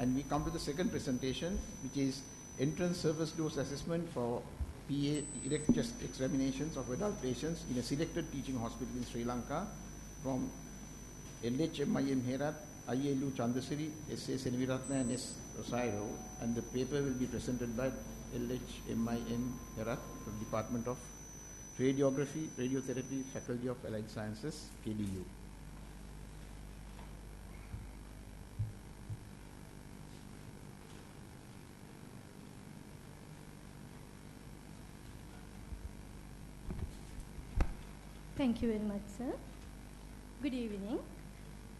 And we come to the second presentation, which is entrance surface dose assessment for PA erect chest examinations of adult patients in a selected teaching hospital in Sri Lanka from LHMIM Herath, ILU Chandrasiri, SA Senavirathne and S. Rosairo, and the paper will be presented by LHMIM Herath from the Department of Radiography, Radiotherapy, Faculty of Allied Sciences, KDU. Thank you very much, sir. Good evening.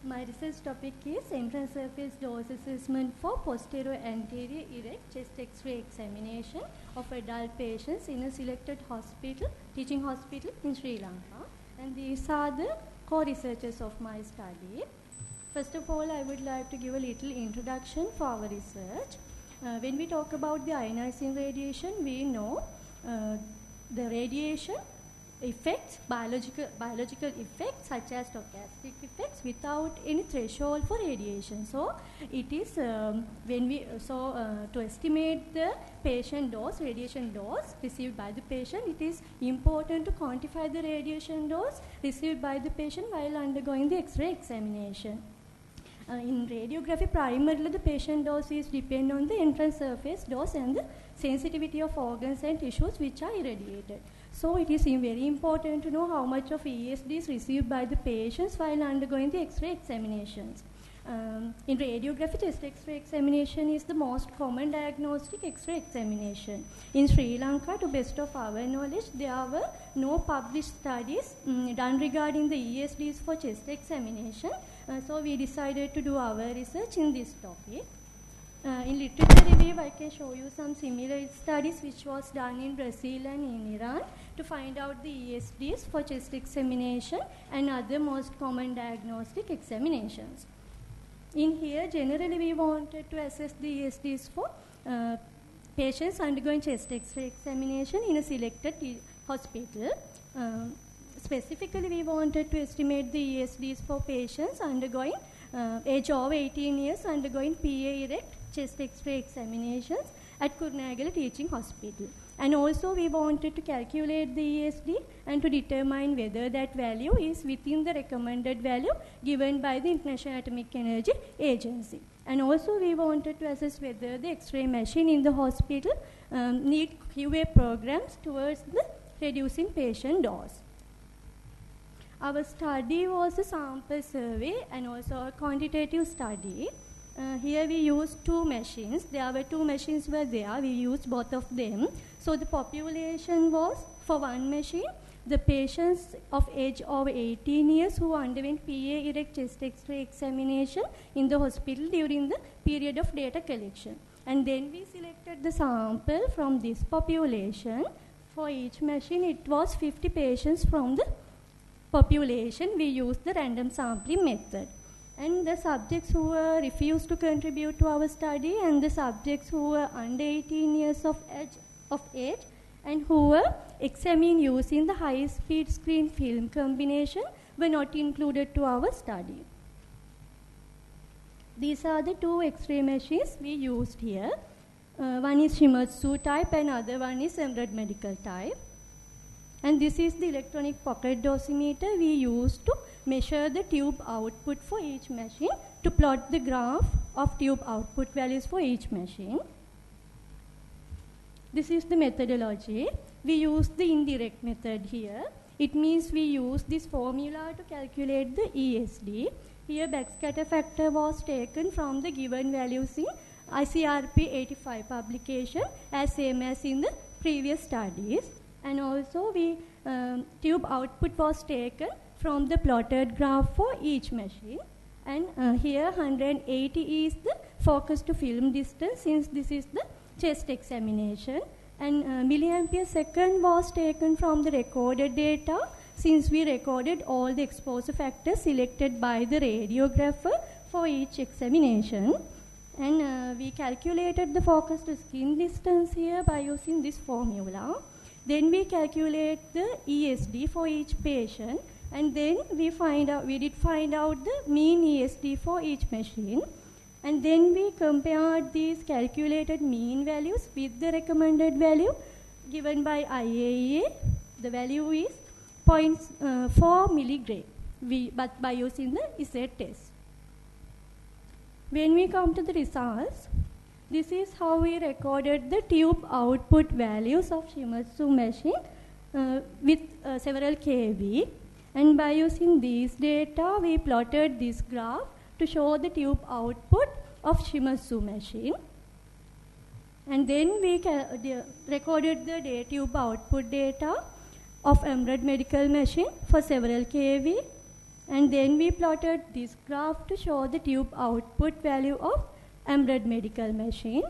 My research topic is entrance surface dose assessment for Postero-Anterior erect chest X-ray examination of adult patients in a selected hospital, teaching hospital in Sri Lanka. And these are the co-researchers of my study. First of all, I would like to give a little introduction for our research. When we talk about the ionizing radiation, we know the radiation effects, biological effects such as stochastic effects without any threshold for radiation. So it is to estimate the patient dose, radiation dose received by the patient, it is important to quantify the radiation dose received by the patient while undergoing the X-ray examination. In radiography, primarily the patient dose is depend on the entrance surface dose and the sensitivity of organs and tissues which are irradiated. So it is very important to know how much of ESD is received by the patients while undergoing the X-ray examinations. In radiography, chest X-ray examination is the most common diagnostic X-ray examination. In Sri Lanka, to best of our knowledge, there were no published studies done regarding the ESDs for chest examination. So we decided to do our research in this topic. In literature review, I can show you some similar studies which was done in Brazil and in Iran to find out the ESDs for chest examination and other most common diagnostic examinations. In here, generally we wanted to assess the ESDs for patients undergoing chest X-ray examination in a selected hospital. Specifically, we wanted to estimate the ESDs for patients undergoing age over 18 years undergoing PA erect chest X-ray examinations at Kurunegala Teaching Hospital. And also we wanted to calculate the ESD and to determine whether that value is within the recommended value given by the International Atomic Energy Agency. And also we wanted to assess whether the X-ray machine in the hospital need QA programs towards the reducing patient dose. Our study was a sample survey and also a quantitative study. Here we used two machines. There were two machines were there. We used both of them. So the population was, for one machine, the patients of age over 18 years who underwent PA erect chest X-ray examination in the hospital during the period of data collection. And then we selected the sample from this population. For each machine, it was 50 patients from the population. We used the random sampling method. And the subjects who were refused to contribute to our study and the subjects who were under 18 years of age and who were examined using the high-speed screen film combination were not included to our study. These are the two X-ray machines we used here. One is Shimatsu type and other one is Erect medical type. And this is the electronic pocket dosimeter we used to measure the tube output for each machine to plot the graph of tube output values for each machine. This is the methodology. We use the indirect method here. It means we use this formula to calculate the ESD. Here backscatter factor was taken from the given values in ICRP 85 publication as same as in the previous studies. And also tube output was taken from the plotted graph for each machine. And here 180 is the focus to film distance since this is the chest examination. And milliampere second was taken from the recorded data since we recorded all the exposure factors selected by the radiographer for each examination. And we calculated the focus to skin distance here by using this formula. Then we calculate the ESD for each patient, and then we did find out the mean ESD for each machine. And then we compared these calculated mean values with the recommended value given by IAEA. The value is 0.4 milligram, but by using the Z test. When we come to the results, this is how we recorded the tube output values of Shimatsu machine with several kV. And by using these data, we plotted this graph to show the tube output of Shimatsu machine. And then we recorded the tube output data of Erect medical machine for several kV. And then we plotted this graph to show the tube output value of Erect medical machine.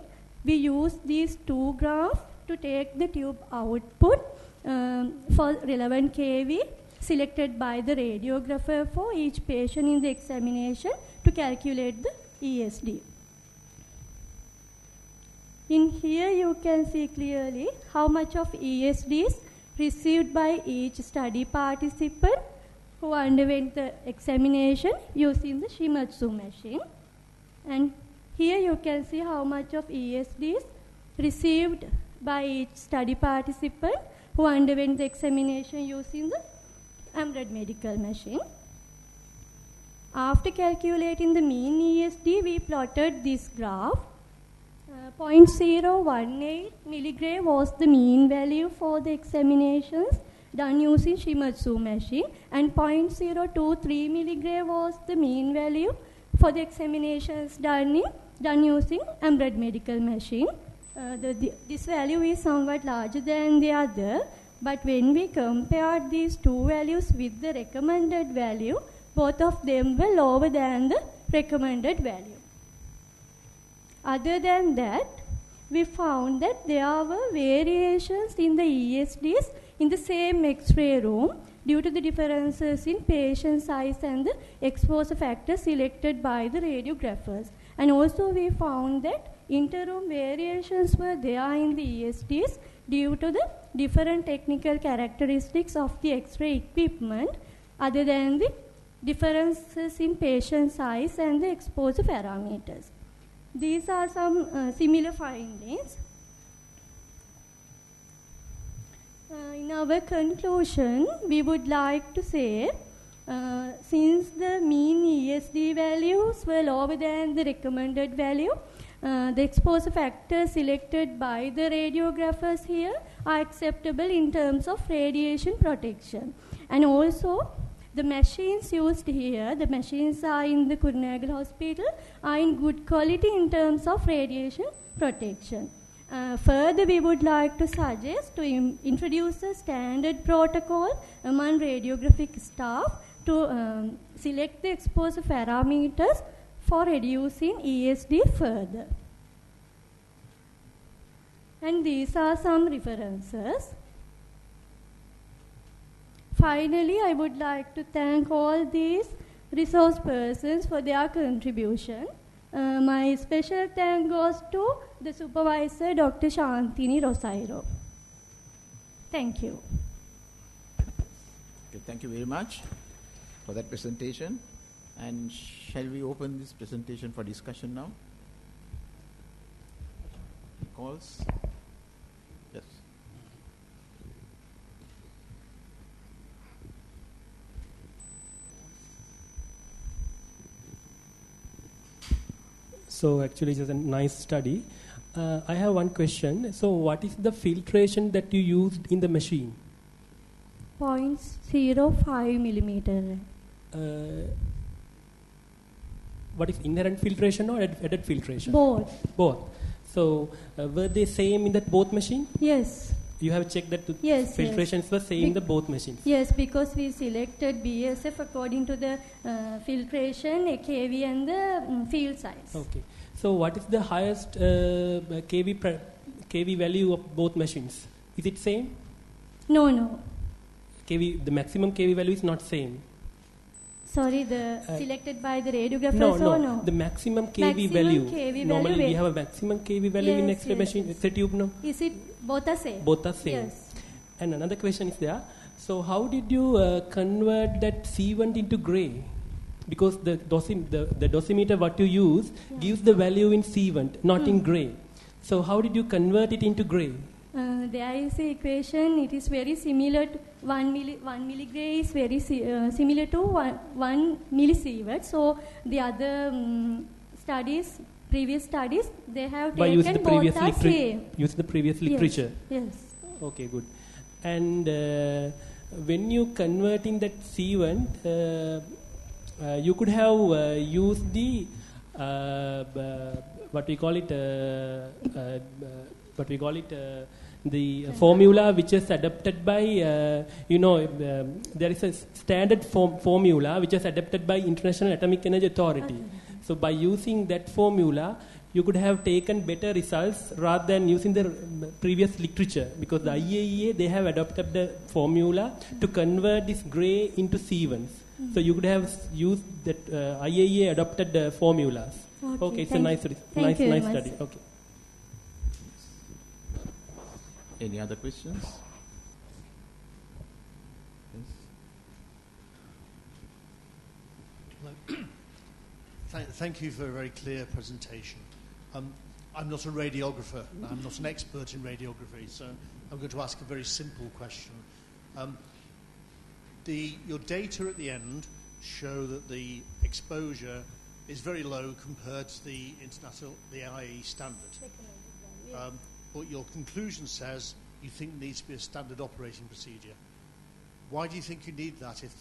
We used these two graphs to take the tube output for relevant kV selected by the radiographer for each patient in the examination to calculate the ESD. In here you can see clearly how much of ESD is received by each study participant who underwent the examination using the Shimatsu machine. And here you can see how much of ESD is received by each study participant who underwent the examination using the Erect medical machine. After calculating the mean ESD, we plotted this graph. 0.018 milligram was the mean value for the examinations done using Shimatsu machine, and 0.023 milligram was the mean value for the examinations done using Erect medical machine. This value is somewhat larger than the other, but when we compared these two values with the recommended value, both of them were lower than the recommended value. Other than that, we found that there were variations in the ESDs in the same X-ray room due to the differences in patient size and the exposure factor selected by the radiographers. And also we found that interim variations were there in the ESDs due to the different technical characteristics of the X-ray equipment other than the differences in patient size and the exposure parameters. These are some similar findings. In our conclusion, we would like to say, since the mean ESD values were lower than the recommended value, the exposure factors selected by the radiographers here are acceptable in terms of radiation protection. And also, the machines used here, the machines are in the Kurnagal Hospital, are in good quality in terms of radiation protection. Further, we would like to suggest to introduce a standard protocol among radiographic staff to select the exposure parameters for reducing ESD further. And these are some references. Finally, I would like to thank all these resource persons for their contribution. My special thank goes to the supervisor, Dr. Shantini Rosairo. Thank you. Okay, thank you very much for that presentation. And shall we open this presentation for discussion now? Calls? Yes. So actually it's a nice study. I have one question. So what is the filtration that you used in the machine? 0.05 millimeter. What is inherent filtration or added filtration? Both. Both. So were they same in that both machine? Yes. You have checked that the yes, filtrations were same in the both machines? Yes, because we selected BSF according to the filtration, kV and the field size. Okay. So what is the highest kV value of both machines? Is it same? No. The maximum kV value is not same. Sorry, the selected by the radiographers? No. The maximum kV value. Normally we have a maximum kV value in X-ray machine, X-ray tube, no? Is it both are same? Both are same. Yes. And another question is there. So how did you convert that C1 into grey? because the dosimeter what you use gives the value in C1, not in gray. So how did you convert it into gray? There is an equation. It is very similar to 1 milligray is very similar to 1 millisievert. So the other previous studies, they have taken both are same. Use the previous literature. Yes. Okay, good. And when you converting that C1, you could have used the the formula which is adapted by there is a standard formula which is adapted by International Atomic Energy Authority. So by using that formula, you could have taken better results rather than using the previous literature, because the IAEA, they have adopted the formula to convert this gray into C1s. So you could have used that IAEA adopted formulas. Okay, it's a nice study. Okay. Any other questions? Yes. Thank you for a very clear presentation. I'm not a radiographer. I'm not an expert in radiography, so I'm going to ask a very simple question. Your data at the end show that the exposure is very low compared to the IAE standard. But your conclusion says you think there needs to be a standard operating procedure. Why do you think you need that if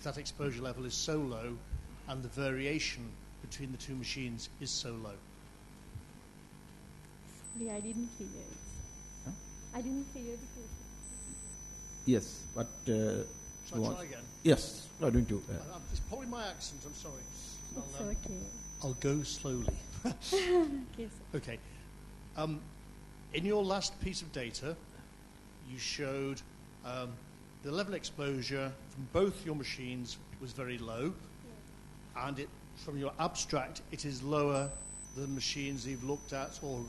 that exposure level is so low and the variation between the two machines is so low? Sorry, I didn't hear it. Huh? I didn't hear the question. Yes, but... Shall I try again? Yes, why don't you? It's probably my accent, I'm sorry. It's okay. I'll go slowly. Okay, sir. Okay. In your last piece of data, you showed the level of exposure from both your machines was very low, and from your abstract, it is lower than machines you've looked at or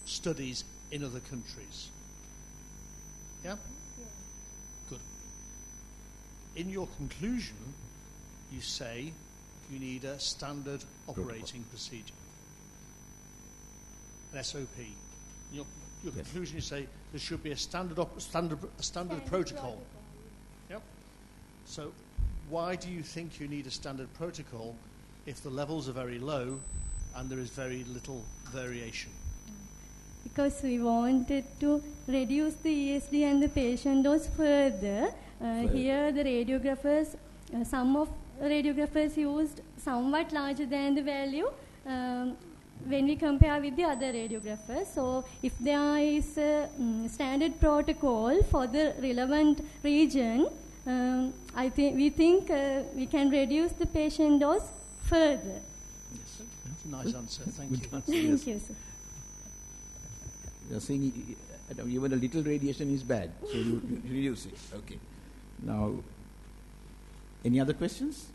studies in other countries. Yeah? Good. In your conclusion, you say you need a standard operating procedure, an SOP. In your conclusion, you say there should be a standard protocol. Yep. So, why do you think you need a standard protocol if the levels are very low and there is very little variation? Because we wanted to reduce the ESD and the patient dose further. Here, the radiographers, some of radiographers used somewhat larger than the value when we compare with the other radiographers. So, if there is a standard protocol for the relevant region, we think we can reduce the patient dose further. Yes, that's a nice answer. Thank you. Thank you, sir. You're saying even a little radiation is bad, so you reduce it. Okay. Now, any other questions?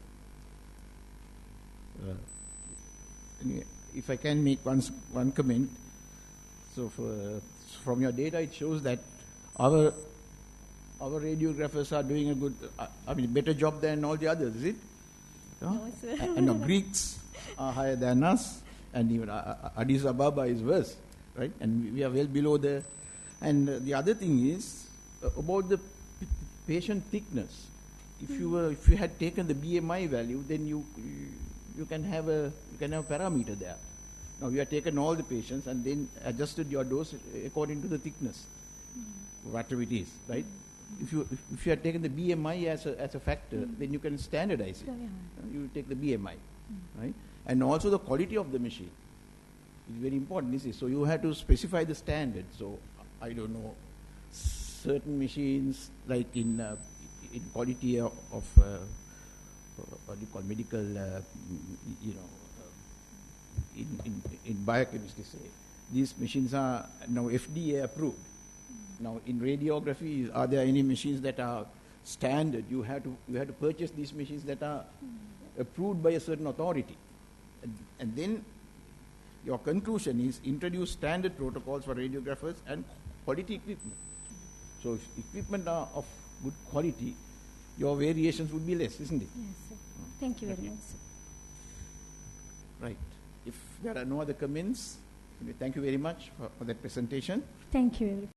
Anyway, if I can make one comment. So, from your data, it shows that our radiographers are doing a good, better job than all the others, is it? No, sir. And the Greeks are higher than us, and even Addis Ababa is worse, right? And we are well below the. And the other thing is about the patient thickness. If you had taken the BMI value, then you can have a parameter there. Now you have taken all the patients and then adjusted your dose according to the thickness, whatever it is, right? If you had taken the BMI as a factor, then you can standardize it. You take the BMI, right? And also the quality of the machine is very important. So you have to specify the standard. So I don't know, certain machines like in quality of what do you call medical, in biochemistry, say these machines are now FDA approved. Now, in radiography, are there any machines that are standard? You have to purchase these machines that are approved by a certain authority, and then your conclusion is introduce standard protocols for radiographers and quality equipment. So, if equipment are of good quality, your variations would be less, isn't it? Yes, sir. Thank you very Okay. much, sir. Right. If there are no other comments, thank you very much for that presentation. Thank you.